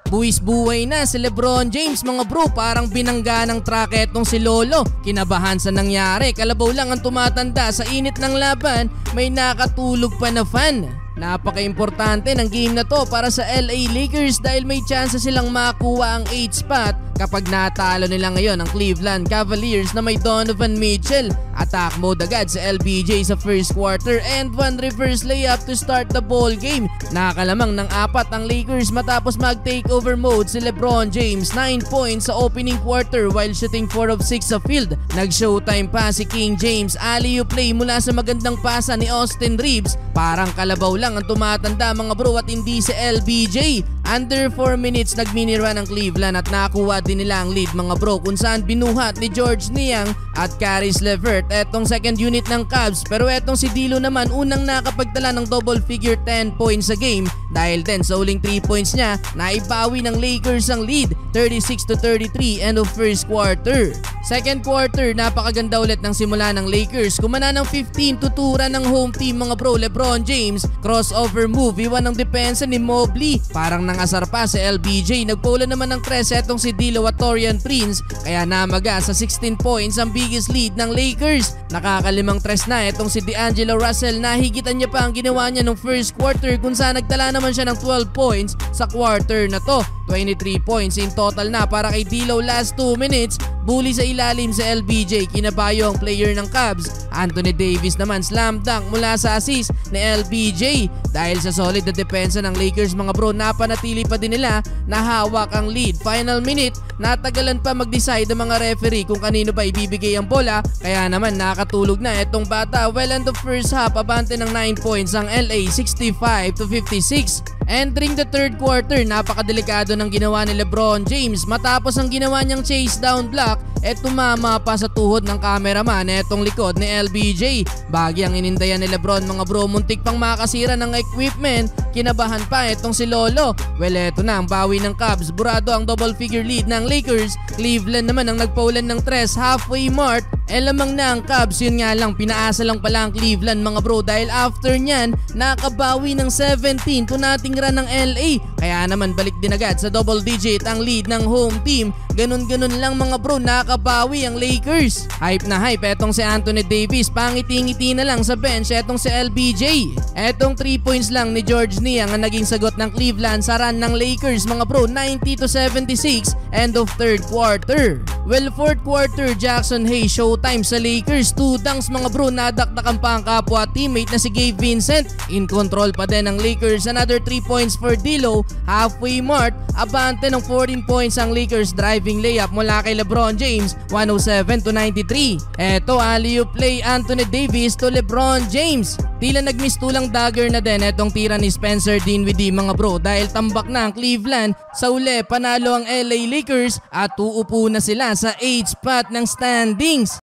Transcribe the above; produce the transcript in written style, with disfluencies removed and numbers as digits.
Buwis buhay na si LeBron James mga bro, parang binangga ng track etong si Lolo. Kinabahan sa nangyari, kalabaw lang ang tumatanda sa init ng laban, may nakatulog pa na fan. Napaka-importante ng game na to para sa LA Lakers dahil may chance silang makuha ang 8th spot kapag natalo nila ngayon ang Cleveland Cavaliers na may Donovan Mitchell. Attack mode agad sa LBJ sa first quarter and one reverse layup to start the ball game. Nakalamang ng 4 ang Lakers matapos mag-takeover mode si LeBron James. 9 points sa opening quarter while shooting 4 of 6 sa field. Nag-showtime pa si King James, alley-oop play mula sa magandang pasa ni Austin Reeves. Parang kalabaw lang ang tumatanda mga bro at hindi si LBJ. Under 4 minutes nag-mini run ang Cleveland at nakuha din nila ang lead mga bro kung saan binuhat ni George Niang at Caris LeVert etong second unit ng Cavs. Pero etong si D'Lo naman unang nakapagtala ng double figure 10 points sa game dahil din sa uling 3 points niya naibawi ng Lakers ang lead 36-33 end of first quarter. Second quarter napakaganda ulit ng simula ng Lakers, kumana ng 15-2 run ng home team mga bro. LeBron James crossover move, iwan ng depensa ni Mobley, parang nangasar pa si LBJ. Nagpula naman ng 3 etong si D'Lo at Taurean Prince kaya namaga sa 16 points ang biggest lead ng Lakers. Nakakalimang 3 na etong si D'Angelo Russell, nahigitan niya pa ang ginawa niya ng first quarter kung saan nagtala naman siya ng 12 points sa quarter na to. 23 points in total na para kay D'Lo last 2 minutes. Bully sa ilalim sa LBJ, kinabayo ang player ng Cavs. Anthony Davis naman slam dunk mula sa assist ni LBJ. Dahil sa solid na depensa ng Lakers mga bro, napanatili pa din nila na hawak ang lead. Final minute, natagalan pa mag-decide ang mga referee kung kanino pa ibibigay ang bola, kaya naman nakatulog na etong bata. Well, in the first half, abante ng 9 points ang LA, 65-56. Entering the third quarter, napakadelikado ng ginawa ni LeBron James. Matapos ang ginawa niyang chase down block, tumama pa sa tuhod ng cameraman etong likod ni LBJ. Bagi ang inindayan ni LeBron mga bro, muntik pang makasira ng equipment. Kinabahan pa etong si Lolo. Well, eto na ang bawi ng Cavs. Burado ang double figure lead ng Lakers. Cleveland naman ang nagpaulan ng 3 halfway mark. Lamang na ang Cavs, yun nga lang, pinaasa lang pala ang Cleveland mga bro dahil after nyan, nakabawi ng 17 to nothing run ng LA. Kaya naman balik din agad sa double digit ang lead ng home team. Ganun-ganun lang mga bro, nakabawi ang Lakers. Hype na hype etong si Anthony Davis, pangiti-ngiti na lang sa bench etong si LBJ. Etong 3 points lang ni George Niang ang naging sagot ng Cleveland sa run ng Lakers mga bro, 90-76 end of third quarter. Well, fourth quarter, Jackson Hayes showtime sa Lakers. 2 dunks mga bro, nadakdakan pa ang kapwa teammate na si Gabe Vincent. In control pa din ng Lakers, another 3 points for D'Lo. Halfway mark, abante ng 14 points ang Lakers. Driving layup mula kay LeBron James, 107-93. Eto, alley-oop play Anthony Davis to LeBron James. Tila nagmistulang dagger na din etong tira ni Spencer Dinwiddie mga bro dahil tambak na ang Cleveland. Sa uli, panalo ang LA Lakers at uupo na sila sa 8th spot ng standings.